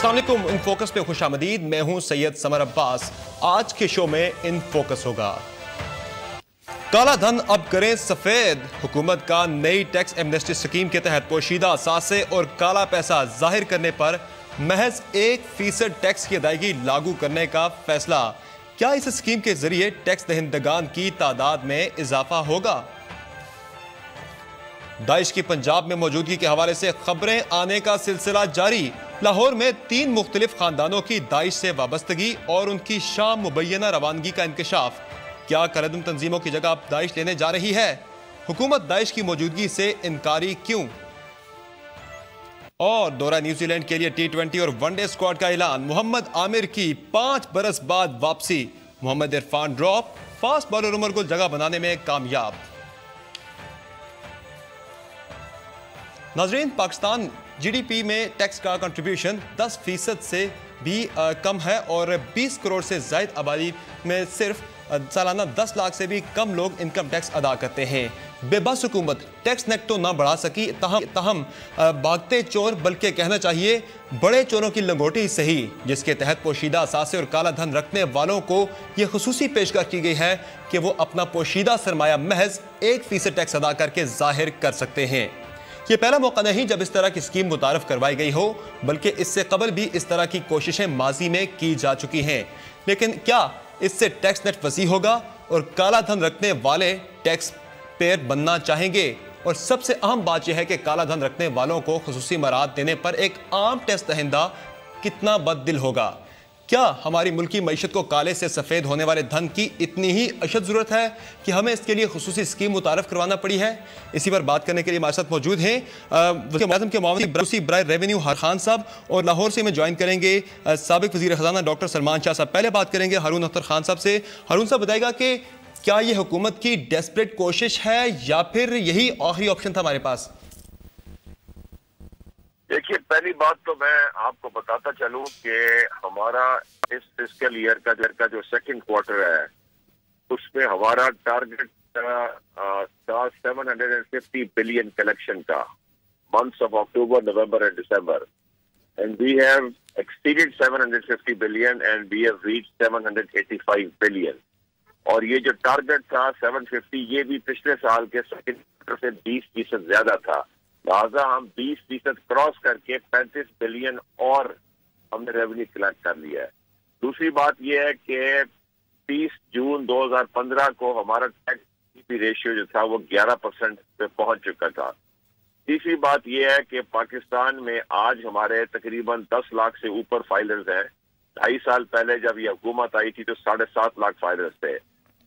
अस्सलाम वालेकुम। In focus पे खुशामदीद। मैं हूं सैयद समर अब्बास। आज के शो में इन फोकस होगा, काला धन अब करें सफेद। हुकूमत का नई टैक्स एमनेस्टी स्कीम के तहत पोशीदा असासे और काला पैसा जाहिर करने पर महज 1% टैक्स की अदायगी लागू करने का फैसला। क्या इस स्कीम के जरिए टैक्स दहिंदगान की तादाद में इजाफा होगा? दाइश की पंजाब में मौजूदगी के हवाले से खबरें आने का सिलसिला जारी। लाहौर में 3 मुख्तलिफ खानदानों की दाइश से वाबस्तगी और उनकी शाम मुबैना रवानगी का इंकशाफ। क्या करदम तंजीमों की जगह अब दाइश लेने जा रही है? हुकूमत दाइश की मौजूदगी से इनकारी क्यों? और दौरा न्यूजीलैंड के लिए T20 और वनडे स्क्वाड का ऐलान। मोहम्मद आमिर की 5 बरस बाद वापसी। Mohammad Irfan drop, fast bowler Umar को जगह बनाने में कामयाब। नाजरीन, पाकिस्तान GDP में टैक्स का कंट्रीब्यूशन 10% से भी कम है और 20 करोड़ से ज़ायद आबादी में सिर्फ सालाना 10 लाख से भी कम लोग इनकम टैक्स अदा करते हैं। बेबस हुकूमत टैक्स नेट तो ना बढ़ा सकी, तहम भागते चोर, बल्कि कहना चाहिए बड़े चोरों की लंगोटी सही, जिसके तहत पोशीदा असासे और काला धन रखने वालों को यह खुसूसी पेशकश की गई है कि वो अपना पोशीदा सरमाया महज 1% टैक्स अदा करके जाहिर कर सकते हैं। ये पहला मौका नहीं जब इस तरह की स्कीम मुतारफ करवाई गई हो, बल्कि इससे कबल भी इस तरह की कोशिशें माजी में की जा चुकी हैं। लेकिन क्या इससे टैक्स नेट वसी होगा और काला धन रखने वाले टैक्स पेयर बनना चाहेंगे? और सबसे अहम बात यह है कि काला धन रखने वालों को खुसूसी मराहत देने पर एक आम टैक्स दहिंदा कितना बददिल होगा? क्या हमारी मुल्की मईशत को काले से सफ़ेद होने वाले धन की इतनी ही अशद ज़रूरत है कि हमें इसके लिए खुसूसी स्कीम मुतारफ़ करवाना पड़ी है? इसी पर बात करने के लिए हमारे साथ मौजूद हैं वज़ीर-ए-आज़म के मामले बराए रेवेन्यू हारून खान साहब, और लाहौर से हमें ज्वाइन करेंगे साबिक वज़ीर ख़ज़ाना डॉक्टर सलमान शाह साहब। पहले बात करेंगे हारून अख्तर खान साहब से। हारून साहब, बताएगा कि क्या ये हुकूमत की डेस्परेट कोशिश है या फिर यही आखिरी ऑप्शन था हमारे पास? देखिए, पहली बात तो मैं आपको बताता चलूं कि हमारा इस फिस्कल ईयर का जो सेकंड क्वार्टर है उसमें हमारा टारगेट था 750 बिलियन कलेक्शन का, months of October, November and December, and we have exceeded 750 billion and we have reached 785 billion. और ये जो टारगेट था 750, ये भी पिछले साल के सेकंड क्वार्टर से 20% ज्यादा था। लिहाजा हम 20% क्रॉस करके 35 बिलियन और हमने रेवेन्यू कलेक्ट कर लिया है। दूसरी बात यह है कि 30 जून 2015 को हमारा टैक्स रेशियो जो था वो 11% पे पहुंच चुका था। तीसरी बात यह है कि पाकिस्तान में आज हमारे तकरीबन 10 लाख से ऊपर फाइलर्स हैं। 2.5 साल पहले जब ये हुकूमत आई थी तो 7.5 लाख फाइलर्स थे।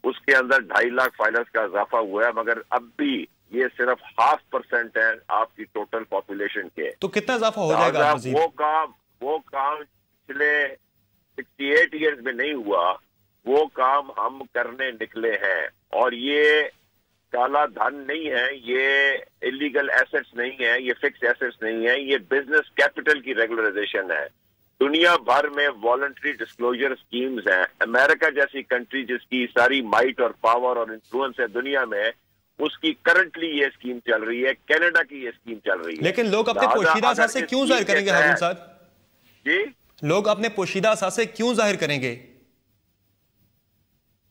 उसके अंदर 2.5 लाख फाइलर्स का इजाफा हुआ है, मगर अब भी ये सिर्फ 0.5% है आपकी टोटल पॉपुलेशन के। तो कितना इजाफा हो जाएगा? वो काम पिछले 68 ईयर्स में नहीं हुआ, वो काम हम करने निकले हैं। और ये काला धन नहीं है, ये इलीगल एसेट्स नहीं है, ये फिक्स एसेट्स नहीं है, ये बिजनेस कैपिटल की रेगुलराइजेशन है। दुनिया भर में वॉलंटरी डिस्क्लोजर स्कीम्स हैं। अमेरिका जैसी कंट्री जिसकी सारी माइट और पावर और इन्फ्लुएंस है दुनिया में, उसकी करंटली ये स्कीम चल रही है। कनाडा की ये स्कीम चल रही है। लेकिन लोग अपने पोशीदा असासे क्यों जाहिर करेंगे हारून साहब? जी, लोग अपने पोशीदा असासे क्यों जाहिर करेंगे?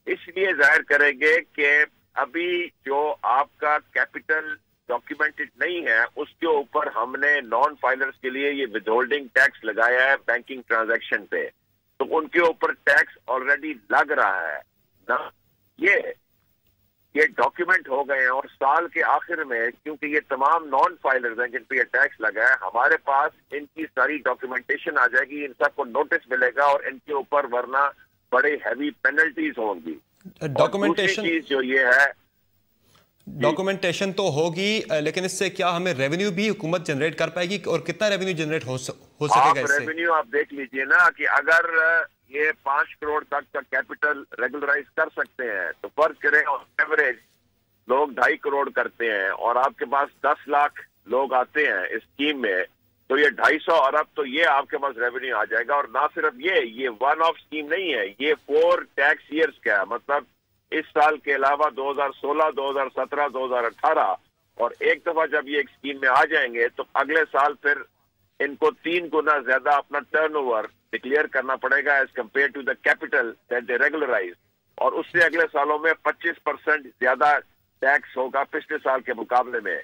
इसलिए जाहिर करेंगे कि अभी जो आपका कैपिटल डॉक्यूमेंटेड नहीं है उसके ऊपर हमने नॉन फाइलर्स के लिए ये विदहोल्डिंग टैक्स लगाया है बैंकिंग ट्रांजैक्शन पे, तो उनके ऊपर टैक्स ऑलरेडी लग रहा है ना। ये डॉक्यूमेंट हो गए हैं और साल के आखिर में, क्योंकि ये तमाम नॉन फाइलर्स हैं जिन पे ये टैक्स लगा है, हमारे पास इनकी सारी डॉक्यूमेंटेशन आ जाएगी, इन सबको नोटिस मिलेगा और इनके ऊपर वरना बड़े हैवी पेनल्टीज होंगी। डॉक्यूमेंटेशन चीज जो ये है, डॉक्यूमेंटेशन तो होगी, लेकिन इससे क्या हमें रेवेन्यू भी हुकूमत जनरेट कर पाएगी और कितना रेवेन्यू जनरेट हो सकेगा इससे? रेवेन्यू आप देख लीजिए ना कि अगर ये 5 करोड़ तक का कैपिटल रेगुलराइज कर सकते हैं तो फर्ज करें एवरेज लोग 2.5 करोड़ करते हैं और आपके पास 10 लाख लोग आते हैं इस स्कीम में, तो ये 250 अरब तो ये आपके पास रेवेन्यू आ जाएगा। और ना सिर्फ ये वन ऑफ स्कीम नहीं है, ये 4 टैक्स ईयर्स का है। मतलब इस साल के अलावा 2016, 2017, 2018 और एक दफा जब ये एक स्कीम में आ जाएंगे तो अगले साल फिर इनको 3 गुना ज्यादा अपना टर्नओवर डिक्लेयर करना पड़ेगा as compared to the capital that they regularise, और उससे अगले सालों में 25% ज्यादा टैक्स होगा पिछले साल के मुकाबले में।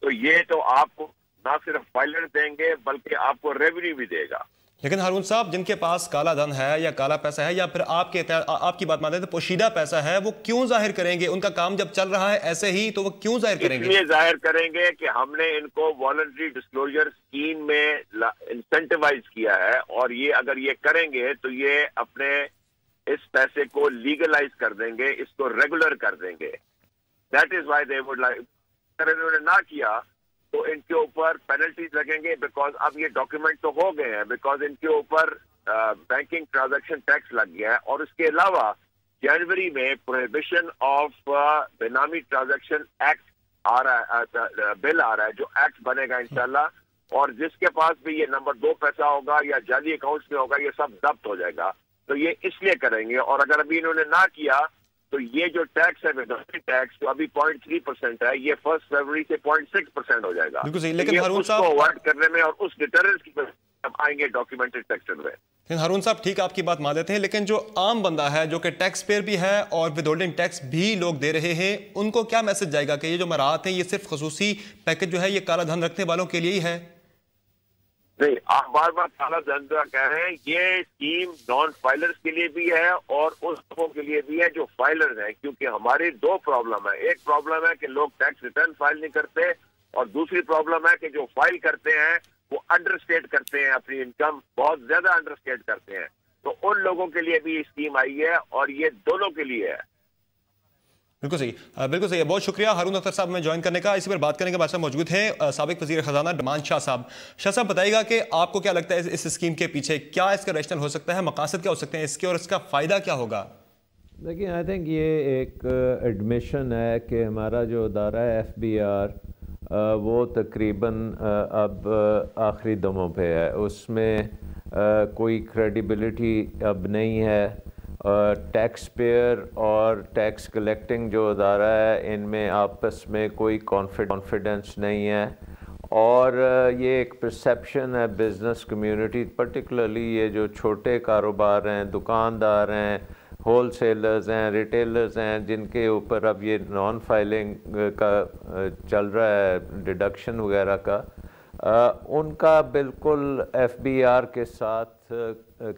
तो ये तो आपको ना सिर्फ फाइलर देंगे बल्कि आपको रेवेन्यू भी देगा। लेकिन हारून साहब, जिनके पास काला धन है या काला पैसा है या फिर आपकी बात मानते हैं तो पोशीदा पैसा है, वो क्यों जाहिर करेंगे? उनका काम जब चल रहा है ऐसे ही, तो वो क्यों जाहिर करेंगे? इसलिए जाहिर करेंगे कि हमने इनको वॉलंटरी डिस्क्लोजर स्कीम में इंसेंटिवाइज किया है, और ये अगर ये करेंगे तो ये अपने इस पैसे को लीगलाइज कर देंगे, इसको रेगुलर कर देंगे। That is why they would like. अगर इन्होंने ना किया तो इनके ऊपर पेनल्टीज लगेंगे, बिकॉज अब ये डॉक्यूमेंट तो हो गए हैं, बिकॉज इनके ऊपर बैंकिंग ट्रांजैक्शन टैक्स लग गया है। और इसके अलावा जनवरी में प्रोहिबिशन ऑफ बेनामी ट्रांजैक्शन एक्ट आ रहा है, बिल आ रहा है, जो एक्ट बनेगा इंशाल्लाह, और जिसके पास भी ये नंबर 2 पैसा होगा या जाली अकाउंट्स में होगा, ये सब जब्त हो जाएगा। तो ये इसलिए करेंगे। और अगर अभी इन्होंने ना किया तो ये जो टैक्स है विदाउट टैक्स, जो अभी 0.3% है, ये 1 फरवरी से 0.6% हो जाएगा। बिल्कुल सही। लेकिन हारून साहब अवॉइड करने में और उस डिटरेंस की वजह आएंगे डॉक्यूमेंटेड टैक्स में। लेकिन हारून साहब, ठीक आपकी बात मान देते हैं, लेकिन जो आम बंदा है जो कि टैक्स पेयर भी है और विदहोल्डिंग टैक्स भी लोग दे रहे हैं, उनको क्या मैसेज जाएगा कि ये जो मराहत है ये सिर्फ खसूसी पैकेज जो है ये काला धन रखने वालों के लिए ही है? नहीं, आप बार बार काला धन कह रहे हैं। ये स्कीम नॉन फाइलर्स के लिए भी है और उस लोगों के लिए भी है जो फाइलर्स हैं, क्योंकि हमारी 2 प्रॉब्लम है। एक प्रॉब्लम है कि लोग टैक्स रिटर्न फाइल नहीं करते, और दूसरी प्रॉब्लम है कि जो फाइल करते हैं वो अंडरस्टेट करते हैं, अपनी इनकम बहुत ज्यादा अंडरस्टेट करते हैं। तो उन लोगों के लिए भी स्कीम आई है, और ये दोनों के लिए है। बिल्कुल सही, बिल्कुल सही है। बहुत शुक्रिया हारून अख्तर साहब में ज्वाइन करने का। इसी पर बात करने के बाद मौजूद हैं साबिक वजीर खजाना डमान शाह साहब। शाह साहब, बताइएगा कि आपको क्या लगता है इस स्कीम के पीछे क्या इसका रैशनल हो सकता है, मकासद क्या हो सकते हैं इसके, और इसका फ़ायदा क्या होगा? देखिए, आई थिंक ये एक एडमिशन है कि हमारा जो अदारा है FBR वो तकरीबन अब आखिरी दमों पे है। उसमें कोई क्रेडिबिलिटी अब नहीं है। टैक्स पेयर और टैक्स कलेक्टिंग जो अदारा है, इनमें आपस में कोई कॉन्फिडेंस नहीं है, और ये एक परसेप्शन है बिज़नेस कम्युनिटी, पर्टिकुलरली ये जो छोटे कारोबार हैं, दुकानदार हैं, होलसेलर्स हैं, रिटेलर्स हैं, जिनके ऊपर अब ये नॉन फाइलिंग का चल रहा है डिडक्शन वगैरह का, उनका बिल्कुल FBR के साथ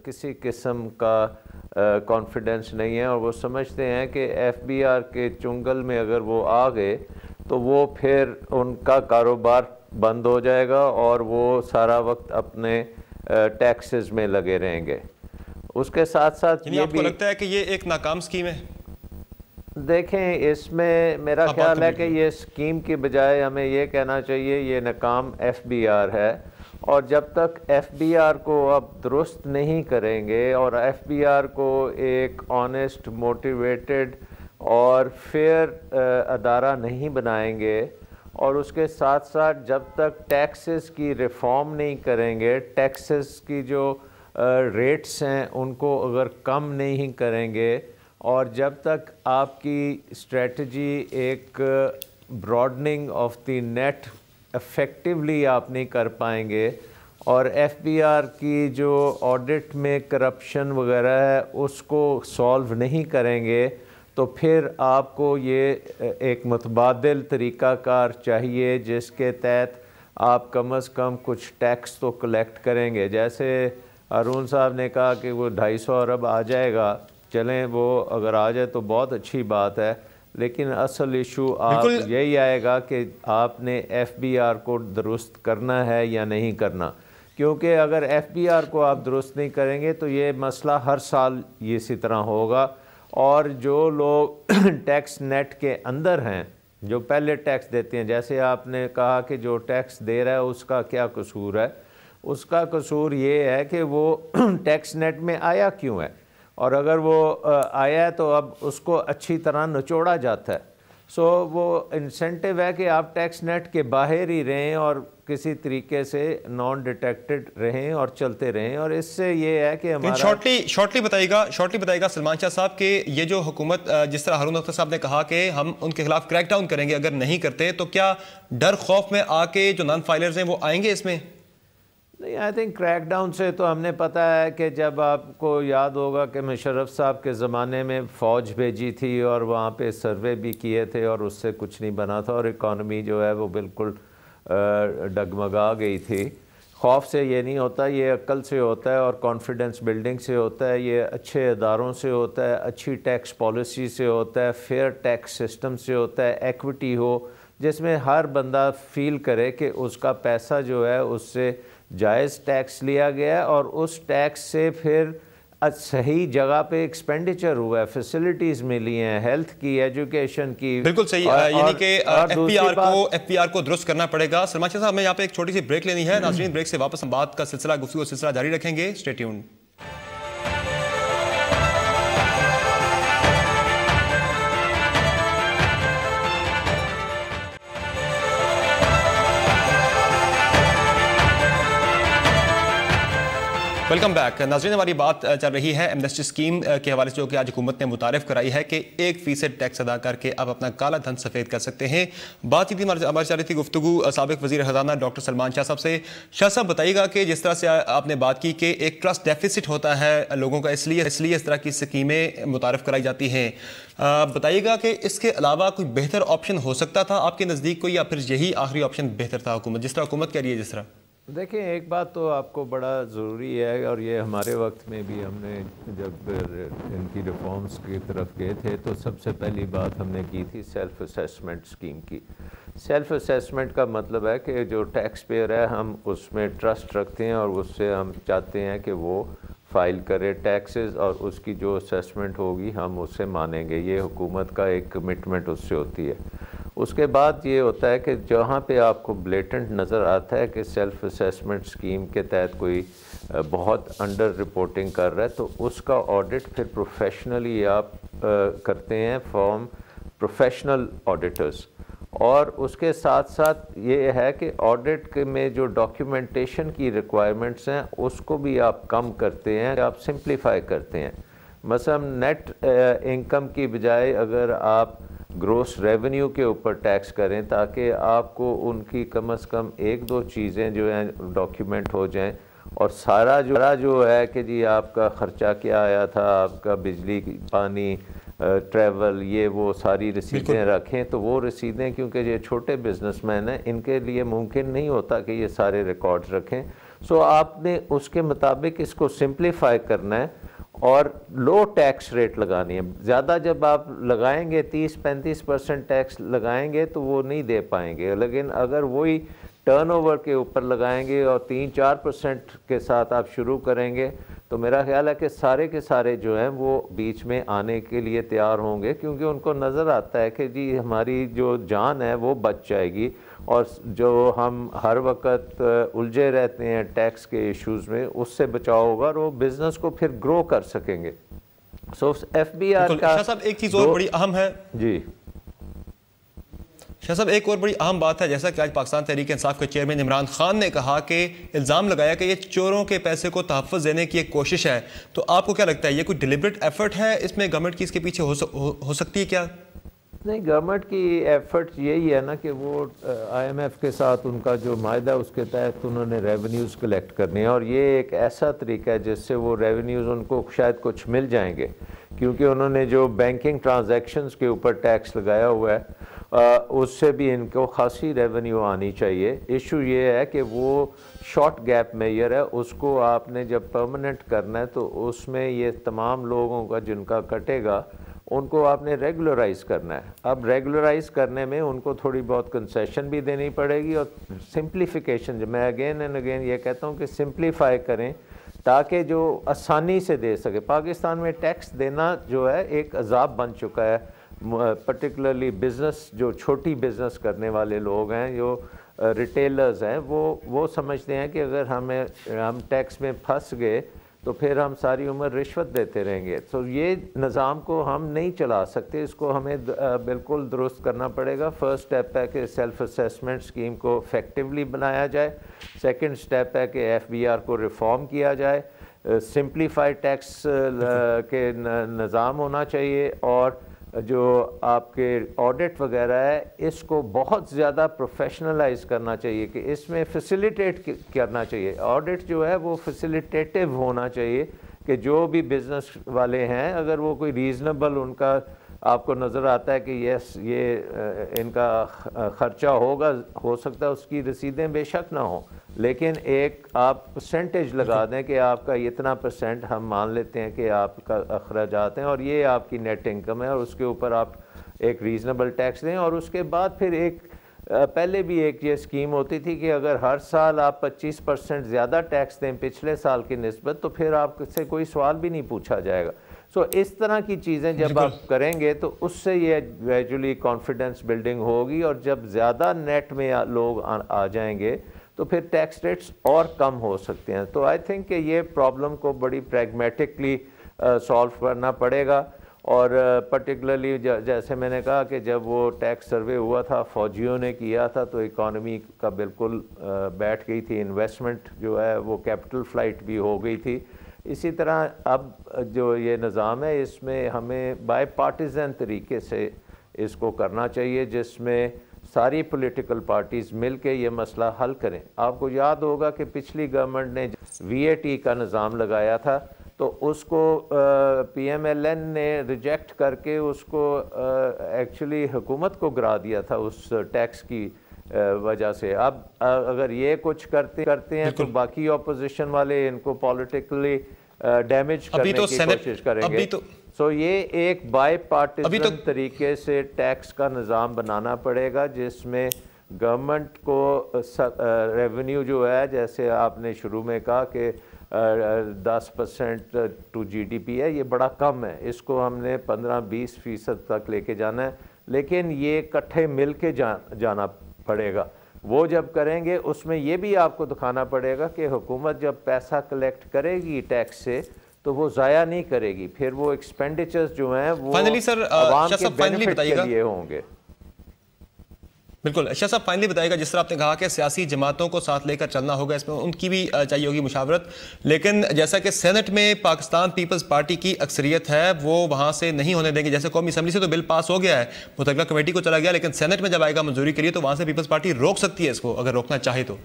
किसी किस्म का कॉन्फिडेंस नहीं है, और वो समझते हैं कि FBR के चुंगल में अगर वो आ गए तो वो फिर उनका कारोबार बंद हो जाएगा और वो सारा वक्त अपने टैक्सेस में लगे रहेंगे। उसके साथ साथ ये आपको लगता है कि ये एक नाकाम स्कीम है? देखें, इसमें मेरा ख्याल है कि ये स्कीम की बजाय हमें ये कहना चाहिए ये नाकाम FBR है, और जब तक FBR को अब दुरुस्त नहीं करेंगे और FBR को एक ऑनेस्ट, मोटिवेटेड और फेयर अदारा नहीं बनाएंगे, और उसके साथ साथ जब तक टैक्सेस की रिफॉर्म नहीं करेंगे, टैक्सेस की जो रेट्स हैं उनको अगर कम नहीं करेंगे, और जब तक आपकी स्ट्रेटजी एक broadening of the net effectively आप नहीं कर पाएंगे, और FBR की जो ऑडिट में करप्शन वगैरह है उसको सॉल्व नहीं करेंगे, तो फिर आपको ये एक मुतबादिल तरीक़ाकार चाहिए जिसके तहत आप कम से कम कुछ टैक्स तो कलेक्ट करेंगे। जैसे हारून साहब ने कहा कि वो 250 अरब आ जाएगा, चलें वो अगर आ जाए तो बहुत अच्छी बात है, लेकिन असल इशू आप यही आएगा कि आपने FBR को दुरुस्त करना है या नहीं करना, क्योंकि अगर FBR को आप दुरुस्त नहीं करेंगे तो ये मसला हर साल इसी तरह होगा, और जो लोग टैक्स नेट के अंदर हैं, जो पहले टैक्स देते हैं, जैसे आपने कहा कि जो टैक्स दे रहा है उसका क्या कसूर है, उसका कसूर ये है कि वो टैक्स नेट में आया क्यों है, और अगर वो आया है तो अब उसको अच्छी तरह निचोड़ा जाता है। सो वो इंसेंटिव है कि आप टैक्स नेट के बाहर ही रहें और किसी तरीके से नॉन डिटेक्टेड रहें और चलते रहें, और इससे ये है कि हमारा शॉर्टली बताइएगा सलमान शाह साहब कि ये जो हुकूमत, जिस तरह हारून अख्तर साहब ने कहा कि हम उनके खिलाफ क्रैक डाउन करेंगे अगर नहीं करते, तो क्या डर खौफ में आके जो नॉन फाइलर्स हैं वो आएंगे इसमें? नहीं, आई थिंक क्रैकडाउन से तो हमने पता है कि जब आपको याद होगा कि मुशर्रफ साहब के ज़माने में फ़ौज भेजी थी और वहाँ पे सर्वे भी किए थे और उससे कुछ नहीं बना था और इकॉनमी जो है वो बिल्कुल डगमगा गई थी। खौफ से ये नहीं होता, ये अक्ल से होता है और कॉन्फिडेंस बिल्डिंग से होता है, ये अच्छे इदारों से होता है, अच्छी टैक्स पॉलिसी से होता है, फेयर टैक्स सिस्टम से होता है, एक्विटी हो जिसमें हर बंदा फील करे कि उसका पैसा जो है उससे जायज़ टैक्स लिया गया और उस टैक्स से फिर सही जगह पे एक्सपेंडिचर हुआ है, फैसिलिटीज़ मिली हैं, हेल्थ की, एजुकेशन की। बिल्कुल सही, यानी कि एफपीआर को दुरुस्त करना पड़ेगा। सलमान शाह साहब, हमें यहाँ पे एक छोटी सी ब्रेक लेनी है। नाज़रीन, ब्रेक से वापस हम बात का सिलसिला जारी रखेंगे। Stay tuned. Welcome back. नाज़रीन, हमारी बात चल रही है एमनेस्टी स्कीम के हवाले से, जो कि आज हुकूमत ने मुतारिफ कराई है कि 1% टैक्स अदा करके आप अपना काला धन सफ़ेद कर सकते हैं। बात थी हमारी चल रही थी गुफ्तगू साबिक वज़ीर ख़ज़ाना डॉक्टर सलमान शाह साहब से। शाह साहब, बताइएगा कि जिस तरह से आपने बात की कि एक ट्रस्ट डेफिसिट होता है लोगों का, इसलिए इस तरह की स्कीमें मुतारिफ कराई जाती हैं। बताइएगा कि इसके अलावा कोई बेहतर ऑप्शन हो सकता था आपके नज़दीक को, या फिर यही आखिरी ऑप्शन बेहतर था हुकूमत, जिस तरह हुकूमत कह रही है? जिस तरह देखिए, एक बात तो आपको बड़ा ज़रूरी है और ये हमारे वक्त में भी हमने जब इनकी रिफॉर्म्स की तरफ गए थे तो सबसे पहली बात हमने की थी सेल्फ़ असेसमेंट स्कीम की। सेल्फ़ असेसमेंट का मतलब है कि जो टैक्स पेयर है हम उसमें ट्रस्ट रखते हैं और उससे हम चाहते हैं कि वो फ़ाइल करे टैक्सेस और उसकी जो असेसमेंट होगी हम उससे मानेंगे। ये हुकूमत का एक कमिटमेंट उससे होती है। उसके बाद ये होता है कि जहाँ पे आपको ब्लेटेंट नज़र आता है कि सेल्फ़ असेसमेंट स्कीम के तहत कोई बहुत अंडर रिपोर्टिंग कर रहा है तो उसका ऑडिट फिर प्रोफेशनली आप करते हैं फॉर्म प्रोफेशनल ऑडिटर्स। और उसके साथ साथ ये है कि ऑडिट में जो डॉक्यूमेंटेशन की रिक्वायरमेंट्स हैं उसको भी आप कम करते हैं, आप सिंप्लीफाई करते हैं। मसलन नेट इनकम की बजाय अगर आप ग्रोस रेवेन्यू के ऊपर टैक्स करें ताकि आपको उनकी कम से कम एक दो चीज़ें जो हैं डॉक्यूमेंट हो जाएं और सारा जो है कि जी आपका ख़र्चा क्या आया था, आपका बिजली पानी ट्रैवल ये वो सारी रसीदें रखें। तो वो रसीदें क्योंकि ये छोटे बिजनेसमैन हैं इनके लिए मुमकिन नहीं होता कि ये सारे रिकॉर्ड्स रखें। सो आपने उसके मुताबिक इसको सिंप्लीफाई करना है और लो टैक्स रेट लगानी है। ज़्यादा जब आप लगाएंगे 30-35% टैक्स लगाएंगे तो वो नहीं दे पाएंगे, लेकिन अगर वही टर्नओवर के ऊपर लगाएंगे और 3-4% के साथ आप शुरू करेंगे तो मेरा ख्याल है कि सारे के सारे जो हैं वो बीच में आने के लिए तैयार होंगे, क्योंकि उनको नज़र आता है कि जी हमारी जो जान है वो बच जाएगी और जो हम हर वक्त उलझे रहते हैं टैक्स के इश्यूज़ में उससे बचाव होगा और वो बिज़नेस को फिर ग्रो कर सकेंगे। सो एफबीआर का शाह साहब एक चीज़ और बड़ी अहम है जी शाह साहब, एक और बड़ी अहम बात है, जैसा कि आज पाकिस्तान तहरीक इंसाफ के चेयरमैन इमरान खान ने कहा कि इल्ज़ाम लगाया कि ये चोरों के पैसे को तहफ़्फ़ुज़ देने की एक कोशिश है। तो आपको क्या लगता है ये कोई डिलिबरेट एफर्ट है इसमें गवर्नमेंट की, इसके पीछे हो सकती है क्या? नहीं, गवर्नमेंट की एफर्ट यही है ना कि वो IMF के साथ उनका जो मायदा उसके तहत उन्होंने रेवेन्यूज़ कलेक्ट करने हैं और ये एक ऐसा तरीका है जिससे वो रेवेन्यूज़ उनको शायद कुछ मिल जाएंगे, क्योंकि उन्होंने जो बैंकिंग ट्रांजैक्शंस के ऊपर टैक्स लगाया हुआ है उससे भी इनको खासी रेवेन्यू आनी चाहिए। इशू ये है कि वो शॉर्ट गैप मेजर है, उसको आपने जब परमानेंट करना है तो उसमें ये तमाम लोगों का जिनका कटेगा उनको आपने रेगुलराइज करना है। अब रेगुलराइज करने में उनको थोड़ी बहुत कंसेशन भी देनी पड़ेगी और सिंप्लीफिकेशन, जो मैं अगेन एंड अगेन ये कहता हूँ कि सिंप्लीफाई करें ताकि जो आसानी से दे सके। पाकिस्तान में टैक्स देना जो है एक अजाब बन चुका है, पर्टिकुलरली बिज़नेस जो छोटी बिज़नेस करने वाले लोग हैं, जो रिटेलर्स हैं, वो समझते हैं कि अगर हम टैक्स में फंस गए तो फिर हम सारी उम्र रिश्वत देते रहेंगे। तो ये निज़ाम को हम नहीं चला सकते, इसको हमें बिल्कुल दुरुस्त करना पड़ेगा। फर्स्ट स्टेप है कि सेल्फ असेसमेंट स्कीम को इफेक्टिवली बनाया जाए। सेकंड स्टेप है कि FBR को रिफॉर्म किया जाए, सिंप्लीफाइड टैक्स के निज़ाम होना चाहिए और जो आपके ऑडिट वगैरह है इसको बहुत ज़्यादा प्रोफेशनलाइज करना चाहिए कि इसमें फैसिलिटेट करना चाहिए। ऑडिट जो है वो फैसिलिटेटिव होना चाहिए कि जो भी बिज़नेस वाले हैं अगर वो कोई रीज़नेबल उनका आपको नज़र आता है कि यस ये इनका ख़र्चा होगा, हो सकता है उसकी रसीदें बेशक ना हो, लेकिन एक आप परसेंटेज लगा दें कि आपका इतना % हम मान लेते हैं कि आपका अखराजात हैं और ये आपकी नेट इनकम है और उसके ऊपर आप एक रीज़नेबल टैक्स दें। और उसके बाद फिर एक पहले भी एक ये स्कीम होती थी कि अगर हर साल आप 25% ज़्यादा टैक्स दें पिछले साल की निस्बत तो फिर आपसे कोई सवाल भी नहीं पूछा जाएगा। सो इस तरह की चीज़ें जब आप करेंगे तो उससे ये ग्रेजुअली कॉन्फिडेंस बिल्डिंग होगी और जब ज़्यादा नेट में लोग आ जाएंगे तो फिर टैक्स रेट्स और कम हो सकते हैं। तो आई थिंक कि ये प्रॉब्लम को बड़ी प्रैग्मेटिकली सॉल्व करना पड़ेगा। और पर्टिकुलरली जैसे मैंने कहा कि जब वो टैक्स सर्वे हुआ था फौजियों ने किया था तो इकॉनमी का बिल्कुल बैठ गई थी, इन्वेस्टमेंट जो है वो कैपिटल फ्लाइट भी हो गई थी। इसी तरह अब जो ये निज़ाम है इसमें हमें बाय पार्टीज़न तरीके से इसको करना चाहिए जिसमें सारी पॉलिटिकल पार्टीज़ मिल के ये मसला हल करें। आपको याद होगा कि पिछली गवर्नमेंट ने VAT का निज़ाम लगाया था तो उसको PMLN ने रिजेक्ट करके उसको एक्चुअली हुकूमत को गिरा दिया था उस टैक्स की वजह से। अब अगर ये कुछ करते हैं तो बाकी ऑपोजिशन वाले इनको पॉलिटिकली डैमेज करने की कोशिश करेंगे। सो ये एक बाय पार्टीजन तरीके से टैक्स का निज़ाम बनाना पड़ेगा जिसमें गवर्नमेंट को रेवेन्यू जो है जैसे आपने शुरू में कहा कि 10% टू GDP है, ये बड़ा कम है, इसको हमने 15-20% तक लेके जाना है, लेकिन ये इकट्ठे मिल के जाना पड़ेगा। वो जब करेंगे उसमें ये भी आपको दिखाना पड़ेगा कि हुकूमत जब पैसा कलेक्ट करेगी टैक्स से तो वो ज़ाया नहीं करेगी, फिर वो एक्सपेंडिचर्स जो हैं वो आवाम के बेनिफिट के लिए होंगे। बिल्कुल शाह साहब, फाइनली बताइएगा, जिस तरह आपने कहा कि सियासी जमातों को साथ लेकर चलना होगा, इसमें उनकी भी चाहिए होगी मुशावरत, लेकिन जैसा कि सेनेट में पाकिस्तान पीपल्स पार्टी की अक्सरियत है वो वहाँ से नहीं होने देंगे। जैसे कौमी असम्बली से तो बिल पास हो गया है, मुतल्लिका कमेटी को चला गया, लेकिन सेनेट में जब आएगा मंजूरी के लिए तो वहाँ से पीपल्स पार्टी रोक सकती है इसको, अगर रोकना चाहे तो।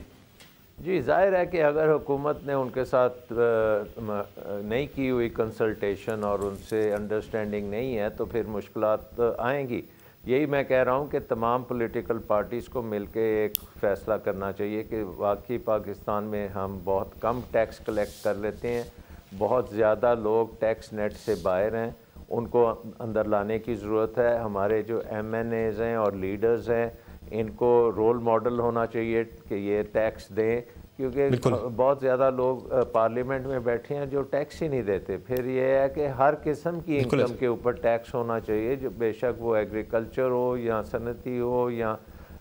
जी जाहिर है कि अगर हुकूमत ने उनके साथ नहीं की हुई कंसल्टेशन और उनसे अंडरस्टैंडिंग नहीं है तो फिर मुश्किलात आएंगी। यही मैं कह रहा हूँ कि तमाम पॉलिटिकल पार्टीज़ को मिलके एक फ़ैसला करना चाहिए कि वाकई पाकिस्तान में हम बहुत कम टैक्स कलेक्ट कर लेते हैं, बहुत ज़्यादा लोग टैक्स नेट से बाहर हैं, उनको अंदर लाने की ज़रूरत है। हमारे जो MNAs हैं और लीडर्स हैं इनको रोल मॉडल होना चाहिए कि ये टैक्स दें, क्योंकि बहुत ज़्यादा लोग पार्लियामेंट में बैठे हैं जो टैक्स ही नहीं देते। फिर ये है कि हर किस्म की इनकम के ऊपर टैक्स होना चाहिए, जो बेशक वो एग्रीकल्चर हो या सनती हो या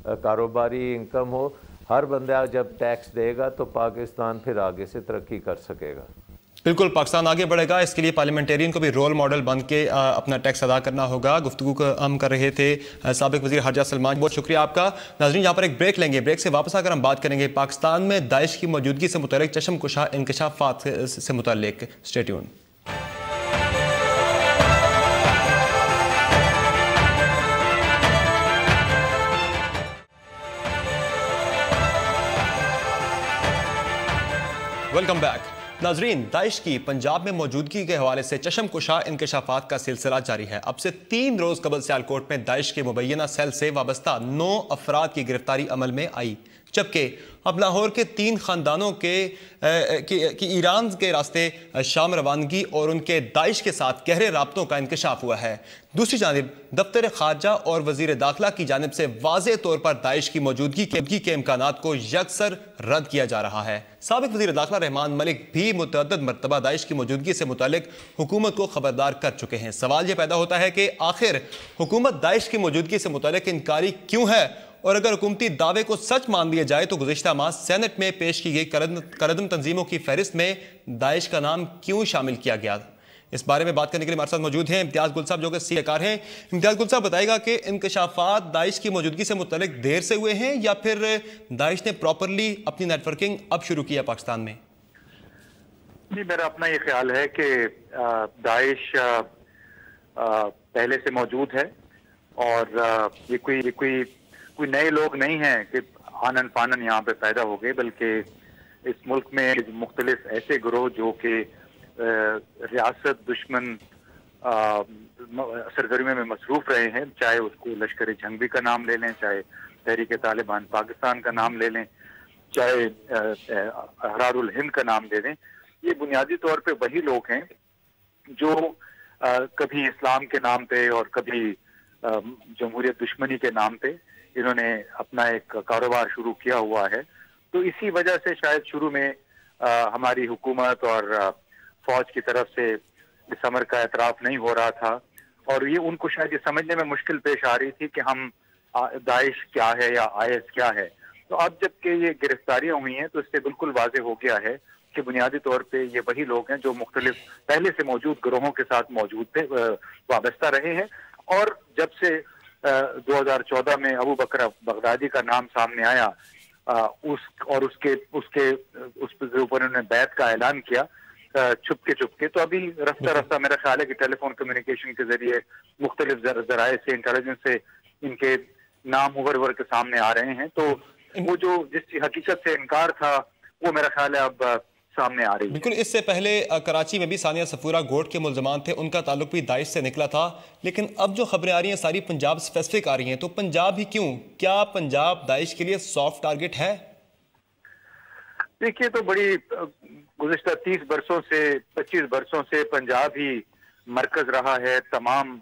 कारोबारी इनकम हो, हर बंदा जब टैक्स देगा तो पाकिस्तान फिर आगे से तरक्की कर सकेगा। बिल्कुल, पाकिस्तान आगे बढ़ेगा, इसके लिए पार्लियामेंटेरियन को भी रोल मॉडल बन के अपना टैक्स अदा करना होगा। गुफ्तगू को हम कर रहे थे साबिक वज़ीर हाजा सलमान, बहुत शुक्रिया आपका। नाज़रीन, यहाँ पर एक ब्रेक लेंगे, ब्रेक से वापस आकर हम बात करेंगे पाकिस्तान में दाइश की मौजूदगी से मुतल्लिक चश्म कुशा इंकशाफात से मुतल्लिक। Stay tune. Welcome back. नाजरीन, दाइश की पंजाब में मौजूदगी के हवाले से चश्म कुशा इंकशाफात का सिलसिला जारी है। अब से 3 रोज कबल सियालकोट में दाइश के मुबैना सेल से वाबस्ता 9 अफराद की गिरफ्तारी अमल में आई, जबकि अब लाहौर के 3 खानदानों की ईरान के रास्ते शाम रवानगी और उनके दाइश के साथ गहरे राब्तों का इंकशाफ हुआ है। दूसरी जानिब दफ्तर खारजा और वजीर दाखिला की जानिब से वाज़े तौर पर दाइश की मौजूदगी के इम्कानात को यकसर रद्द किया जा रहा है। साबिक वजीर दाखिला रहमान मलिक भी मुतअद्दिद मरतबा दाइश की मौजूदगी से मुतालिक हुकूमत को खबरदार कर चुके हैं। सवाल यह पैदा होता है कि आखिर हुकूमत दाइश की मौजूदगी से मुतालिक इनकारी क्यों है, और अगर हुकूमती दावे को सच मान लिया जाए तो गुज़िश्ता माह सेनेट में पेश की गई करदम तंजीमों की फहरिस्त में दाइश का नाम क्यों शामिल किया गया। इस बारे में बात करने के लिए हमारे साथ मौजूद हैं इम्तियाज़ गुल साहब, जो कि सीएकार हैं। इम्तियाज़ गुल साहब, बताएगा कि इंकशाफात दाइश की मौजूदगी से मुतल्लिक देर से हुए हैं या फिर दाइश ने प्रॉपरली अपनी नेटवर्किंग अब शुरू किया पाकिस्तान में? जी, मेरा अपना ये ख्याल है कि दाइश पहले से मौजूद है। और ये कोई नए लोग नहीं हैं कि आनन फानन यहाँ पे पैदा हो गए, बल्कि इस मुल्क में मुख्तलिफ ऐसे गिरोह जो कि रियासत दुश्मन सरगर्मियों में मसरूफ रहे हैं, चाहे उसको लश्कर जंगी का नाम ले लें, चाहे तहरीक तालिबान पाकिस्तान का नाम ले लें, चाहे अहरारुल हिंद का नाम ले लें, ये बुनियादी तौर पे वही लोग हैं जो कभी इस्लाम के नाम पे और कभी जमहूरियत दुश्मनी के नाम पे इन्होंने अपना एक कारोबार शुरू किया हुआ है। तो इसी वजह से शायद शुरू में हमारी हुकूमत और फौज की तरफ से इस अमर का एतराफ़ नहीं हो रहा था, और ये उनको शायद ये समझने में मुश्किल पेश आ रही थी कि हम दाइश क्या है या IS क्या है। तो अब जबकि ये गिरफ्तारियां हुई हैं तो इससे बिल्कुल वाज़ेह हो गया है कि बुनियादी तौर पे ये वही लोग हैं जो मुख्तलिफ पहले से मौजूद गिरोहों के साथ मौजूद थे, वाबस्ता रहे हैं। और जब से 2014 में अबू बकर बगदादी का नाम सामने आया, उसके ऊपर उन्होंने बैत का ऐलान किया चुपके, तो अभी रफ्ता रफ्ता मेरा ख्याल है कि टेलीफोन कम्युनिकेशन के जरिए मुख्तलिफ जराए से, इंटेलिजेंस से इनके नाम उभर के सामने आ रहे हैं। तो वो जो जिस हकीकत से इनकार था वो मेरा ख्याल है अब सामने आ रही है। बिल्कुल, इससे पहले कराची में भी सानिया सफूरा गोट के मुल्जमान थे, उनका ताल्लुक भी दाइश से निकला था, लेकिन अब जो खबरें आ रही हैं सारी पंजाब स्पेसिफिक आ रही हैं। तो पंजाब ही क्यों? क्या पंजाब दाइश के लिए सॉफ्ट टारगेट है? देखिए, तो बड़ी गुज़िश्ता 30 बरसों से 25 बरसों से पंजाब ही मरकज रहा है तमाम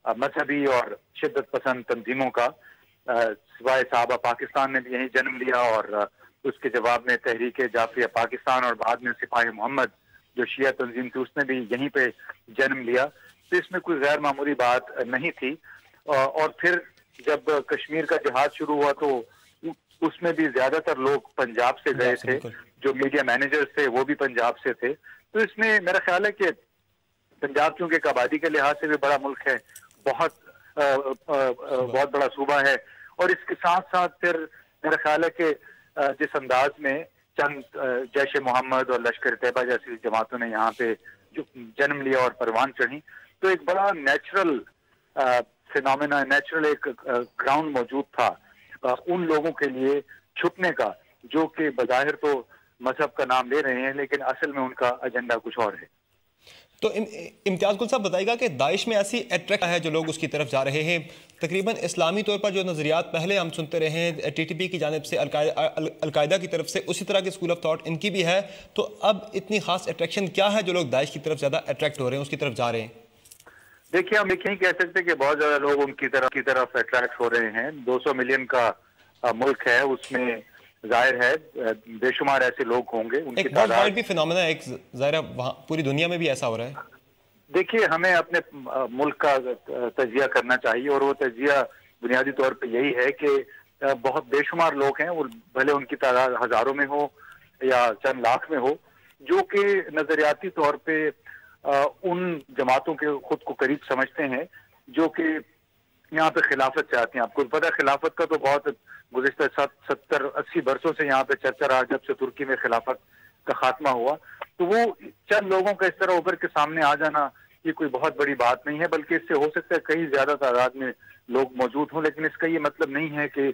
मजहबी और शिद्दत पसंद तंजीमों का। सिवाय साहबा पाकिस्तान ने भी यहीं जन्म लिया, और उसके जवाब में तहरीक जाफरिया पाकिस्तान और बाद में सिपाही मोहम्मद जो शिया तंजीम थी उसने भी यहीं पे जन्म लिया। तो इसमें कोई गैर मामूली बात नहीं थी। और फिर जब कश्मीर का जिहाद शुरू हुआ तो उसमें भी ज्यादातर लोग पंजाब से गए थे, जो मीडिया मैनेजर्स थे वो भी पंजाब से थे। तो इसमें मेरा ख्याल है कि पंजाब चूंकि आबादी के लिहाज से भी बड़ा मुल्क है, बहुत बड़ा सूबा है, और इसके साथ साथ फिर मेरा ख्याल है कि जिस अंदाज में चंद जैश मोहम्मद और लश्कर तैयबा जैसी जमातों ने यहाँ पे जो जन्म लिया और परवान चढ़ी, तो एक बड़ा नेचुरल फिनोमेना, नेचुरल एक ग्राउंड मौजूद था उन लोगों के लिए छुपने का, जो कि बज़ाहिर तो मजहब का नाम ले रहे हैं लेकिन असल में उनका एजेंडा कुछ और है। तो इम्तियाज गुल साहब बताइएगा कि दाइश में ऐसी अट्रैक्ट है जो लोग उसकी तरफ जा रहे हैं, तकरीबन इस्लामी तौर पर जो नज़रियात पहले हम सुनते रहे हैं TTP की जानिब से, अलकायदा की तरफ से, उसी तरह की स्कूल ऑफ थॉट इनकी भी है। तो अब इतनी खास अट्रैक्शन क्या है जो लोग दाइश की तरफ ज़्यादा अट्रैक्ट हो रहे हैं, उसकी तरफ जा रहे हैं? देखिए, हम ये नहीं कह सकते कि बहुत ज्यादा लोग उनकी तरफ अट्रैक्ट हो रहे हैं। 200 मिलियन का मुल्क है, उसमें जाहिर है बेशुमार ऐसे लोग होंगे। एक वर्ल्ड भी फिनोमेना है, एक जाहिर है वहाँ पूरी दुनिया में भी ऐसा हो रहा है। देखिए, हमें अपने मुल्क का तजिया करना चाहिए, और वो तजिया बुनियादी तौर पे यही है कि बहुत बेशुमार लोग हैं, वो भले उनकी तादाद हजारों में हो या चंद लाख में हो, जो कि नजरियाती तौर पे उन जमातों के खुद को करीब समझते हैं जो कि यहाँ पे खिलाफत चाहते हैं। आपको पता है खिलाफत का तो बहुत गुज़िश्ता 70-80 बरसों से यहाँ पे चर्चा रहा, जब से तुर्की में खिलाफत का खात्मा हुआ। तो वो चंद लोगों का इस तरह उभर के सामने आ जाना ये कोई बहुत बड़ी बात नहीं है, बल्कि इससे हो सकता है कहीं ज्यादा तादाद में लोग मौजूद हों, लेकिन इसका ये मतलब नहीं है कि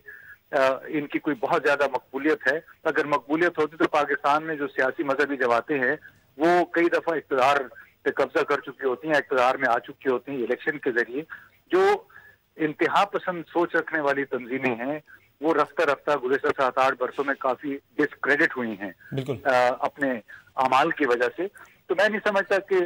इनकी कोई बहुत ज्यादा मकबूलियत है। अगर मकबूलियत होती तो पाकिस्तान में जो सियासी मजहबी जमातें हैं वो कई दफा इक़्तिदार पे कब्जा कर चुकी होती हैं, इक़्तिदार में आ चुकी होती हैं इलेक्शन के जरिए। जो इंतहा पसंद सोच रखने वाली तंजीमें हैं वो रफ्ता रफ्ता गुज़िश्ता 7-8 बरसों में काफी डिस्क्रेडिट हुई हैं अपने अमाल की वजह से। तो मैं नहीं समझता कि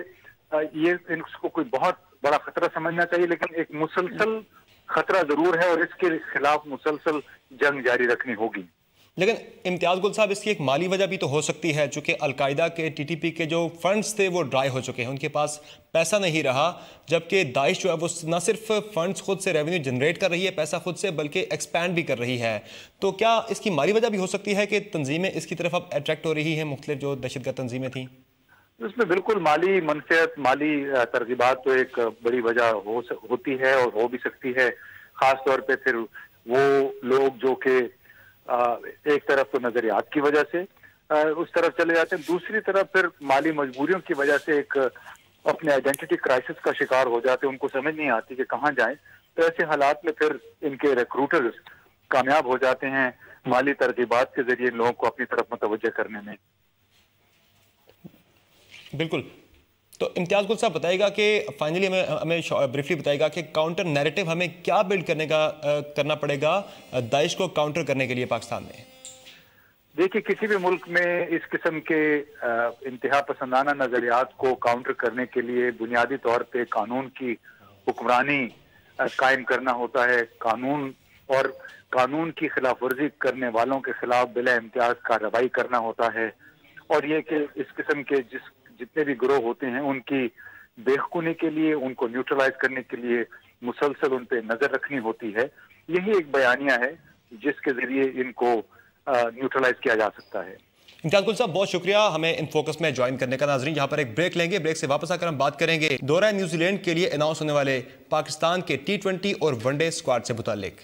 ये इसको कोई बहुत बड़ा खतरा समझना चाहिए, लेकिन एक मुसलसल खतरा जरूर है और इसके खिलाफ मुसलसल जंग जारी रखनी होगी। लेकिन इम्तियाज गुल साहब, इसकी एक माली वजह भी तो हो सकती है, चूंकि अलकायदा के TTP के जो फंड्स थे वो ड्राई हो चुके हैं, उनके पास पैसा नहीं रहा, जबकि दाइश जो है वो न सिर्फ फंड्स खुद से रेवेन्यू जनरेट कर रही है पैसा खुद से, बल्कि एक्सपैंड भी कर रही है। तो क्या इसकी माली वजह भी हो सकती है कि तंजीमें इसकी तरफ अब अट्रैक्ट हो रही हैं, मुख्तलिफ जो दहशतगर्द तंजीमें थी? उसमें बिल्कुल माली मनफियत, माली तरगीबात तो एक बड़ी वजह होती है और हो भी सकती है। खास तौर पे फिर वो लोग जो कि एक तरफ तो नजरियात की वजह से उस तरफ चले जाते हैं, दूसरी तरफ फिर माली मजबूरियों की वजह से एक अपने आइडेंटिटी क्राइसिस का शिकार हो जाते हैं, उनको समझ नहीं आती कि कहाँ जाएं। तो ऐसे हालात में फिर इनके रिक्रूटर्स कामयाब हो जाते हैं माली तरगीबात के जरिए लोगों को अपनी तरफ मुतवज्जह करने में। बिल्कुल। तो इम्तियाज गुल साहब बताएगा कि फाइनली हमें ब्रीफली बताएगा कि काउंटर नैरेटिव हमें क्या बिल्ड करना पड़ेगा दाइश को काउंटर करने के लिए पाकिस्तान में। देखिए, किसी भी मुल्क में इस किस्म के इंतहा पसंदाना नजरियात को काउंटर करने के लिए बुनियादी तौर पे कानून की हुक्मरानी कायम करना होता है। कानून और कानून की खिलाफ वर्जी करने वालों के खिलाफ बिला इम्तियाज कार्रवाई करना होता है। और ये कि इस किस्म के जितने भी गिरोह होते हैं उनकी बेखुनी के लिए, उनको न्यूट्रलाइज करने के लिए मुसलसल उन पर नजर रखनी होती है। यही एक बयानिया है जिसके जरिए इनको न्यूट्रलाइज किया जा सकता है। इम्तियाज गुल साहब, बहुत शुक्रिया हमें इन फोकस में ज्वाइन करने का। नाजरीन, यहाँ पर एक ब्रेक लेंगे, ब्रेक से वापस आकर हम बात करेंगे दौरा न्यूजीलैंड के लिए अनाउंस होने वाले पाकिस्तान के T20 और वनडे स्क्वाड से मुताल्लिक।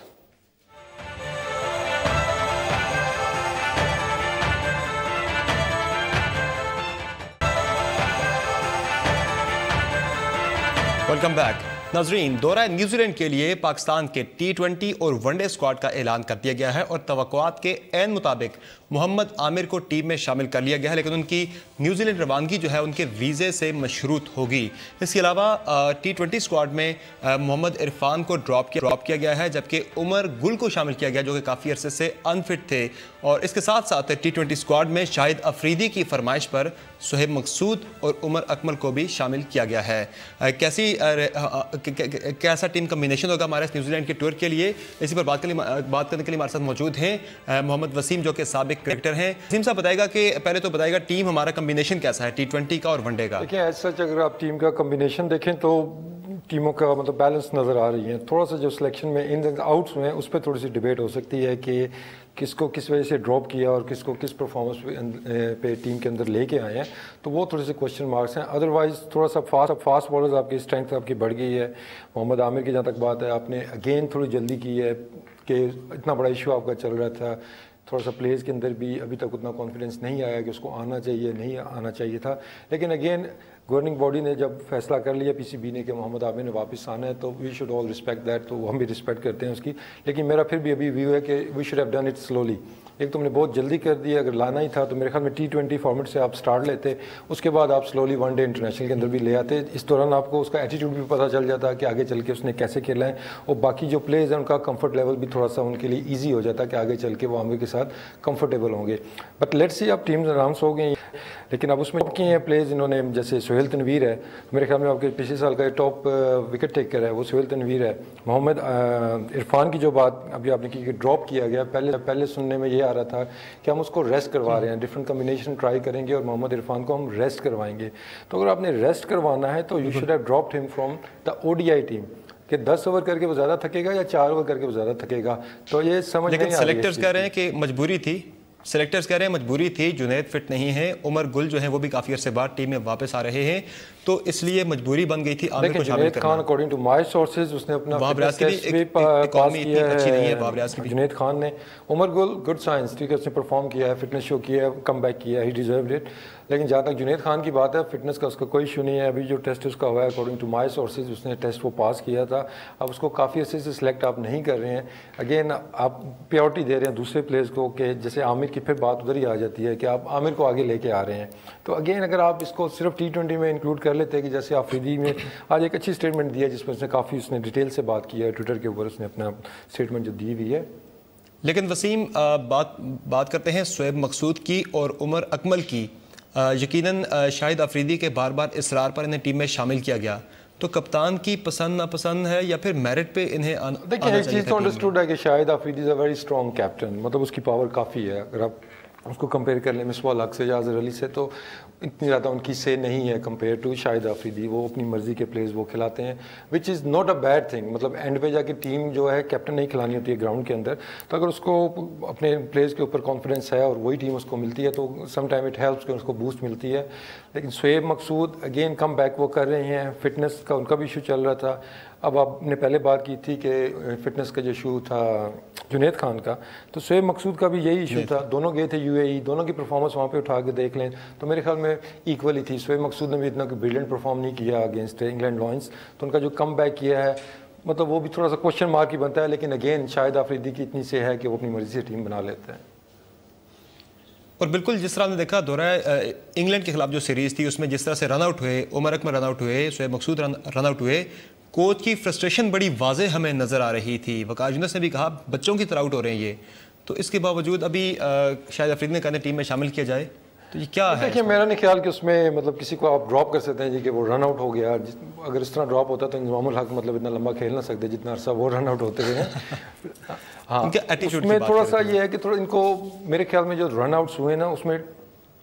Welcome back. नाजरीन, दौरा न्यूजीलैंड के लिए पाकिस्तान के T20 और वनडे स्क्वाड का ऐलान कर दिया गया है और तवक्कुआत के ऐन मुताबिक मोहम्मद आमिर को टीम में शामिल कर लिया गया है, लेकिन उनकी न्यूजीलैंड रवानगी जो है उनके वीज़े से मशरूत होगी। इसके अलावा T20 स्क्वाड में मोहम्मद इरफान को ड्रॉप किया गया है, जबकि उमर गुल को शामिल किया गया जो कि काफ़ी अरसे से अनफिट थे। और इसके साथ साथ T20 स्क्वाड में शाहिद अफरीदी की फरमाइश पर सुहेब मकसूद और उमर अकमल को भी शामिल किया गया है। कैसा टीम कम्बिनेशन होगा हमारे न्यूजीलैंड के टूर के लिए, इसी पर बात करने के लिए हमारे साथ मौजूद हैं मोहम्मद वसीम जो कि साबिक क्रिकेटर हैं। वसीम साहब बताएगा कि पहले तो बताएगा टीम हमारा कम्बिनेशन कैसा है T20 का और वनडे का। देखिए, ऐसा अगर आप टीम का कम्बिनेशन देखें तो टीमों का मतलब बैलेंस नज़र आ रही है। थोड़ा सा जो सिलेक्शन में इन एंड आउट्स में उस पर थोड़ी सी डिबेट हो सकती है कि किसको किस वजह से ड्रॉप किया और किसको किस परफॉर्मेंस पे टीम के अंदर लेके आए हैं, तो वो थोड़े से क्वेश्चन मार्क्स हैं। अदरवाइज़ थोड़ा सा फास्ट बॉलर्स आपकी स्ट्रेंथ आपकी बढ़ गई है। मोहम्मद आमिर की जहाँ तक बात है, आपने अगेन थोड़ी जल्दी की है कि इतना बड़ा इशू आपका चल रहा था, थोड़ा सा प्लेयर्स के अंदर भी अभी तक उतना कॉन्फिडेंस नहीं आया कि उसको आना चाहिए, नहीं आना चाहिए था। लेकिन अगेन गवर्निंग बॉडी ने जब फैसला कर लिया PCB ने कि मोहम्मद आमिर ने वापस आना है, तो we should all respect that, तो हम भी रिस्पेक्ट करते हैं उसकी। लेकिन मेरा फिर भी अभी व्यू है कि we should have done it slowly. एक तुमने बहुत जल्दी कर दिया, अगर लाना ही था तो मेरे ख्याल में T20 फॉर्मेट से आप स्टार्ट लेते, उसके बाद आप स्लोली वनडे इंटरनेशनल के अंदर भी ले आते। इस दौरान आपको उसका एटीट्यूड भी पता चल जाता कि आगे चल के उसने कैसे खेला है, और बाकी जो प्लेयर्स हैं उनका कंफर्ट लेवल भी थोड़ा सा उनके लिए ईजी हो जाता कि आगे चल के वो आमिर के साथ कंफर्टेबल होंगे। बट लेट्स सी, अब टीम्स अनाउंस हो गई, लेकिन अब उसमें किए हैं प्लेयर्स जिन्होंने, जैसे सुहेल तनवीर है, मेरे ख्याल में आपके पिछले साल का टॉप विकेट टेकर है वो सुहेल तनवीर है। मोहम्मद इरफान की जो बात अभी आपने की कि ड्रॉप किया गया, पहले सुनने में ये आ रहा था कि हम उसको रेस्ट करवा रहे हैं, डिफरेंट कम्बिनेशन ट्राई करेंगे और मोहम्मद इरफान को हम रेस्ट करवाएंगे। तो अगर आपने रेस्ट करवाना है तो you should have dropped him from the ODI team कि 10 ओवर करके वो ज़्यादा थकेगा या 4 ओवर करके वो ज़्यादा थकेगा, तो ये समझ नहीं आ रही है। सेलेक्टर्स कह रहे हैं कि मजबूरी थी, मजबूरी थी, जुनैद फिट नहीं है, उमर गुल जो है वो भी काफ़ी अरसे बाद टीम में वापस आ रहे हैं, तो इसलिए मजबूरी बन गई थी आमिर को शामिल करना। Khan according to my sources उसने अपना जुनैद खान ने, उमर गुल गुड साइंस, ठीक है, उसने परफॉर्म किया है, फिटनेस शो किया है, कम बैक किया है, ही डिजर्व्ड इट। लेकिन जहाँ तक जुनैद खान की बात है, फिटनेस का उसका कोई इशू नहीं है। अभी जो टेस्ट उसका हुआ है अकॉर्डिंग टू माय सोर्सेज उसने टेस्ट वो पास किया था। अब उसको काफ़ी अच्छे से सिलेक्ट आप नहीं कर रहे हैं। अगेन आप प्रायोरिटी दे रहे हैं दूसरे प्लेयर्स को, कि जैसे आमिर की फिर बात उधर ही आ जाती है कि आप आमिर को आगे लेके आ रहे हैं। तो अगेन अगर आप इसको सिर्फ T20 में इंक्लूड कर लेते हैं कि जैसे आफरीदी में आज एक अच्छी स्टेटमेंट दिया जिसमें उसने काफ़ी उसने डिटेल से बात की है, ट्विटर के ऊपर उसने अपना स्टेटमेंट जो दी हुई है। लेकिन वसीम, बात करते हैं सुहेब मकसूद की और उमर अकमल की। यकीनन शाहिद अफरीदी के बार बार इसरार पर इन्हें टीम में शामिल किया गया, तो कप्तान की पसंद नापसंद है या फिर मेरिट पे इन्हें देखिए, एक चीज़ तो अंडरस्टूड है कि Shahid Afridi is a very strong captain, मतलब उसकी पावर काफ़ी है। अगर आप उसको कंपेयर कर लें मिसबाह हक से या अजहर अली से, तो इतनी ज़्यादा उनकी से नहीं है कंपेयर टू शाहिद अफरीदी। वो अपनी मर्ज़ी के प्लेयर्स वो खिलाते हैं, which is not a bad thing. मतलब एंड पे जाके टीम जो है कैप्टन नहीं खिलानी होती है ग्राउंड के अंदर, तो अगर उसको अपने प्लेयर्स के ऊपर कॉन्फिडेंस है और वही टीम उसको मिलती है तो सम टाइम इट हेल्प्स कि उसको बूस्ट मिलती है। लेकिन सुहेब मकसूद अगेन कम बैक वो कर रहे हैं, फिटनेस का उनका भी इशू चल रहा था। अब आपने पहले बात की थी कि फिटनेस का जो इशू था जुनैद खान का, तो शोएब मकसूद का भी यही इशू था। दोनों गए थे यूएई, दोनों की परफॉर्मेंस वहाँ पे उठा के देख लें तो मेरे ख्याल में इक्वल ही थी। शोएब मकसूद ने भी इतना ब्रिलियंट परफॉर्म नहीं किया अगेंस्ट इंग्लैंड लॉयंस, तो उनका जो कम बैक किया है मतलब वो भी थोड़ा सा क्वेश्चन मार्क ही बनता है। लेकिन अगेन शाहिद आफरीदी की इतनी से है कि वो अपनी मर्जी से टीम बना लेते हैं। और बिल्कुल जिस तरह हमने देखा दोहरा इंग्लैंड के खिलाफ जो सीरीज़ थी उसमें जिस तरह से रन आउट हुए, उमर अकमल रन आउट हुए, शोएब मकसूद रन आउट हुए, कोच की फ्रस्ट्रेशन बड़ी वाज़ेह हमें नज़र आ रही थी। वकार यूनुस ने भी कहा बच्चों की तरह आउट हो रहे हैं ये, तो इसके बावजूद अभी शाहिद अफरीदी ने कहने टीम में शामिल किया जाए, तो ये क्या है? देखिए मेरा नहीं ख्याल कि उसमें मतलब किसी को आप ड्रॉप कर सकते हैं जी कि वो रन आउट हो गया। अगर इस तरह ड्रॉप होता तो इंजमामुल हक मतलब इतना लंबा खेल ना सकते जितना अरसा वो रन आउट होते हुए हैं। हाँ, उसमें थोड़ा सा ये है कि थोड़ा इनको मेरे ख्याल में जो रन आउट्स हुए ना उसमें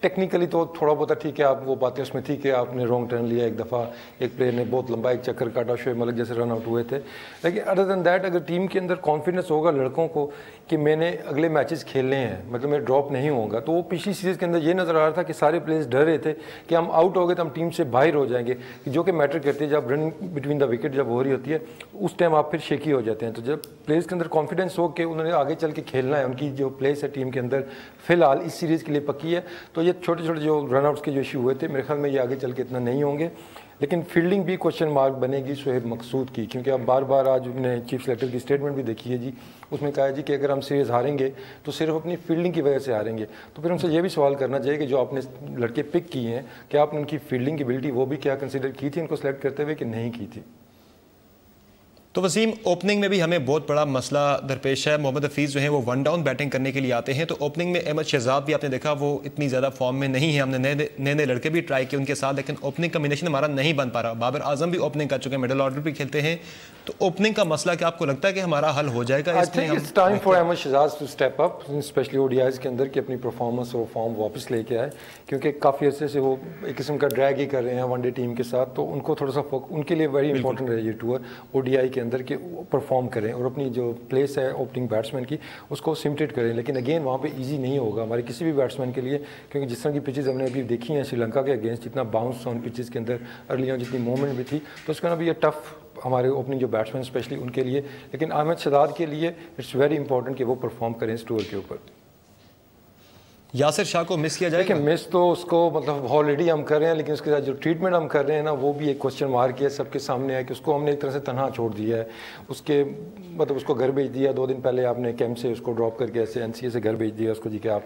टेक्निकली तो थोड़ा बहुत ठीक है, आप वो बातें उसमें थी कि आपने रॉन्ग टर्न लिया, एक दफ़ा एक प्लेयर ने बहुत लंबा एक चक्कर काटा, शोएब मलिक जैसे रन आउट हुए थे। लेकिन अदर देन दैट अगर टीम के अंदर कॉन्फिडेंस होगा लड़कों को कि मैंने अगले मैचेस खेलने हैं, मतलब मैं ड्रॉप नहीं होऊंगा, तो वो पिछली सीरीज़ के अंदर ये नज़र आ रहा था कि सारे प्लेयर्स डर रहे थे कि हम आउट हो गए तो हम टीम से बाहर हो जाएंगे, जो कि मैटर करती है। जब रन बिटवीन द विकेट जब हो रही होती है उस टाइम आप फिर शेकी हो जाते हैं। तो जब प्लेयर्स के अंदर कॉन्फिडेंस हो कि उन्होंने आगे चल के खेलना है, उनकी जो प्लेस है टीम के अंदर फिलहाल इस सीरीज़ के लिए पक्की है, तो ये छोटे छोटे जो रन आउट्स के जो इशू हुए थे मेरे ख्याल में ये आगे चल के इतना नहीं होंगे। लेकिन फील्डिंग भी क्वेश्चन मार्क बनेगी शोएब मकसूद की, क्योंकि अब बार बार आज हमने चीफ सेलेक्टर की स्टेटमेंट भी देखी है जी, उसमें कहा है जी कि अगर हम सीरीज़ हारेंगे तो सिर्फ अपनी फील्डिंग की वजह से हारेंगे। तो फिर उनसे ये भी सवाल करना चाहिए कि जो आपने लड़के पिक किए हैं क्या आपने उनकी फील्डिंग की एबिलिटी वो भी क्या कंसिडर की थी उनको सेलेक्ट करते हुए कि नहीं की थी। तो वसीम, ओपनिंग में भी हमें बहुत बड़ा मसला दरपेश है। मोहम्मद हफीज़ जो है वो वन डाउन बैटिंग करने के लिए आते हैं, तो ओपनिंग में अहमद शहजाद भी आपने देखा वो इतनी ज़्यादा फॉर्म में नहीं है। हमने नए नए लड़के भी ट्राई किए उनके साथ, लेकिन ओपनिंग कम्बिनेशन हमारा नहीं बन पा रहा। बाबर आजम भी ओपनिंग कर चुके हैं, मिडल ऑर्डर भी खेलते हैं, तो ओपनिंग का मसला क्या आपको लगता है कि हमारा हल हो जाएगा? It's time for Ahmed Shahzad to step up, specially ODIs के अंदर, कि अपनी परफॉर्मेंस और फॉर्म वापस लेके आए, क्योंकि काफ़ी अर्से से वो एक किस्म का ड्रैग ही कर रहे हैं वनडे टीम के साथ। तो उनको थोड़ा सा उनके लिए वेरी इंपॉर्टेंट है ये टूर ओडीआई के अंदर कि परफॉर्म करें और अपनी जो प्लेस है ओपनिंग बैट्समैन की उसको सिमटेड करें। लेकिन अगेन वहाँ पे इजी नहीं होगा हमारे किसी भी बैट्समैन के लिए, क्योंकि जिस तरह की पिचेस हमने अभी देखी हैं श्रीलंका के अगेंस्ट, जितना बाउंस ऑन पिचेस के अंदर अर्ली ऑन जितनी मूवमेंट भी थी, तो उसका ना भी ये टफ हमारे ओपनिंग जो बैट्समैन स्पेशली उनके लिए। लेकिन अहमद शहजाद के लिए इट्स वेरी इंपॉर्टेंट कि वो परफॉर्म करें इस टूर के ऊपर। यासिर शाह को मिस किया जाएगा? देखिए मिस तो उसको मतलब ऑलरेडी हम कर रहे हैं, लेकिन उसके साथ जो ट्रीटमेंट हम कर रहे हैं ना वो भी एक क्वेश्चन मार्क है, सबके सामने है कि उसको हमने एक तरह से तनहा छोड़ दिया है। उसके मतलब उसको घर भेज दिया, 2 दिन पहले आपने कैंप से उसको ड्रॉप करके ऐसे एनसीए से घर भेज दिया उसको जी कि आप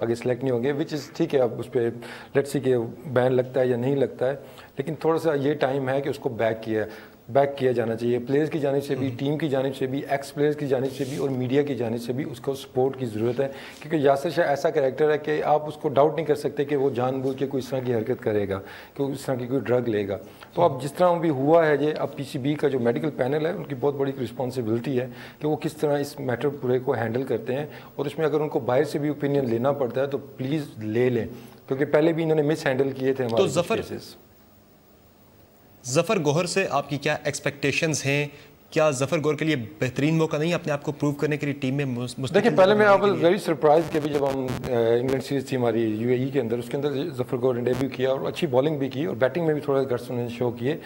आगे सेलेक्ट नहीं होंगे, विच इज़ ठीक है। अब उस पर लेट्स सी के बैन लगता है या नहीं लगता है, लेकिन थोड़ा सा ये टाइम है कि उसको बैक किया जाना चाहिए। प्लेयर्स की जानिब से भी, टीम की जानिब से भी, एक्स प्लेयर्स की जानिब से भी और मीडिया की जानिब से भी उसको सपोर्ट की ज़रूरत है, क्योंकि यासिर शाह ऐसा कैरेक्टर है कि आप उसको डाउट नहीं कर सकते कि वो जानबूझ के कोई इस तरह की हरकत करेगा, कि इस तरह की कोई ड्रग लेगा। तो अब जिस तरह भी हुआ है ये, अब पीसीबी का जो मेडिकल पैनल है उनकी बहुत बड़ी रिस्पॉन्सिबिलिटी है कि वो किस तरह इस मैटर पूरे को हैंडल करते हैं, और इसमें अगर उनको बाहर से भी ओपिनियन लेना पड़ता है तो प्लीज़ ले लें, क्योंकि पहले भी इन्होंने मिस हैंडल किए थे हमारे। तो ज़फ़र गोहर से आपकी क्या एक्सपेक्टेशंस हैं? क्या ज़फ़र गोहर के लिए बेहतरीन मौका नहीं अपने आप को प्रूव करने के लिए टीम में? देखिए पहले मैं आपको वेरी सरप्राइज कि अभी जब हम इंग्लैंड सीरीज थी हमारी यूएई के अंदर, उसके अंदर ज़फ़र गोहर ने डेब्यू किया और अच्छी बॉलिंग भी की और बैटिंग में भी थोड़ा गट्स उन्होंने शो किए।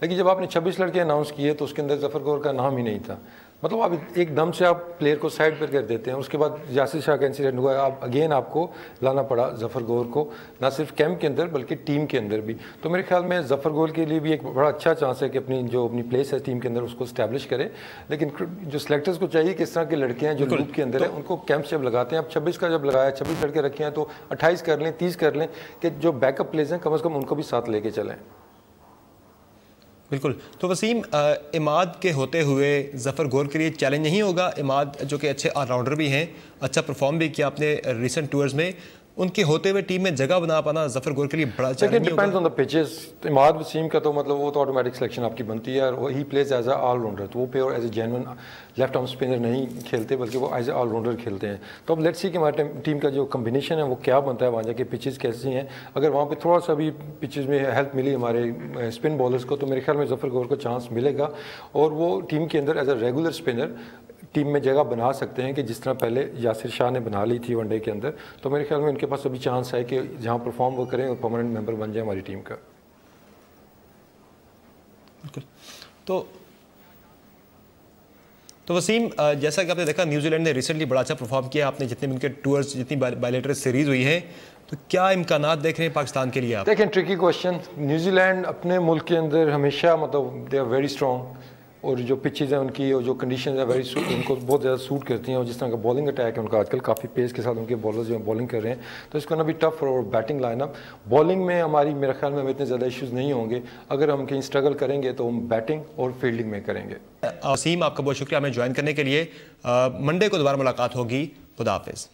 लेकिन जब आपने 26 लड़के अनाउंस किए तो उसके अंदर ज़फ़र गोहर का नाम ही नहीं था। मतलब आप एकदम से आप प्लेयर को साइड पर कर देते हैं। उसके बाद यासिर शाह का इंसिडेंट हुआ, आप अगेन आपको लाना पड़ा ज़फ़र गोहर को, ना सिर्फ कैंप के अंदर बल्कि टीम के अंदर भी। तो मेरे ख्याल में ज़फ़र गोहर के लिए भी एक बड़ा अच्छा चांस है कि अपनी प्लेस है टीम के अंदर उसको स्टैब्लिश करे। लेकिन जो सेलेक्टर्स को चाहिए कि इस तरह के लड़के हैं जो ग्रुप के अंदर है उनको कैंप जब लगाते हैं, अब 26 का जब लगाया, 26 लड़के रखे हैं तो 28 कर लें, 30 कर लें, कि जो बैकअप प्लेयर्स हैं कम से कम उनको भी साथ लेके चलें। बिल्कुल। तो वसीम, इमाद के होते हुए ज़फ़र गोहर के लिए चैलेंज नहीं होगा? इमाद जो कि अच्छे ऑलराउंडर भी हैं, अच्छा परफॉर्म भी किया आपने रिसेंट टूर्स में, उनके होते हुए टीम में जगह बना पाना ज़फ़र गोहर के लिए बड़ा चैलेंज नहीं होगा? Depends on the pitches. Imad Wasim का तो मतलब वो तो ऑटोमेटिक सिलेक्शन आपकी बनती है, और he plays as a allrounder, तो वो pure as a genuine left arm spinner नहीं खेलते बल्कि वो एज ए ऑलराउंडर खेलते हैं। तो अब लेट्स सी कि हमारे टीम का जो कम्बिनेशन है वो क्या बनता है, वहाँ जाके पिचेस कैसी हैं। अगर वहाँ पे थोड़ा सा भी पिचेस में हेल्प मिली हमारे स्पिन बॉलर्स को तो मेरे ख्याल में ज़फ़र गोहर को चांस मिलेगा, और वो टीम के अंदर as a regular spinner team में जगह बना सकते हैं कि जिस तरह पहले यासिर शाह ने बना ली थी वनडे के अंदर। तो मेरे ख्याल में उनके पास अभी चांस है कि जहाँ परफॉर्म वो करें और परमानेंट मेंबर बन जाए हमारी टीम का। तो तो वसीम, जैसा कि आपने देखा न्यूजीलैंड ने रिसेंटली बड़ा अच्छा परफॉर्म किया, आपने जितने भी उनके टूर्स, जितनी बायलैटरल सीरीज हुई है, तो क्या इम्कानात देख रहे हैं पाकिस्तान के लिए आप? देखें, ट्रिकी क्वेश्चन। न्यूजीलैंड अपने मुल्क के अंदर हमेशा मतलब दे आर वेरी स्ट्रॉन्ग, और जो पिचेज हैं उनकी और जो कंडीशन है उनको बहुत ज़्यादा सूट करती हैं, और जिस तरह का बॉलिंग अटैक है उनका आजकल काफ़ी पेस के साथ उनके बॉलर्स जो बॉलिंग कर रहे हैं, तो इसको ना भी टफ और बैटिंग लाइनअप। बॉलिंग में हमारी मेरे ख्याल में हमें इतने ज़्यादा इश्यूज़ नहीं होंगे। अगर हम कहीं स्ट्रगल करेंगे तो हम बैटिंग और फील्डिंग में करेंगे। वसीम, आपका बहुत शुक्रिया हमें ज्वाइन करने के लिए। मंडे को दोबारा मुलाकात होगी। खुदा हाफिज़।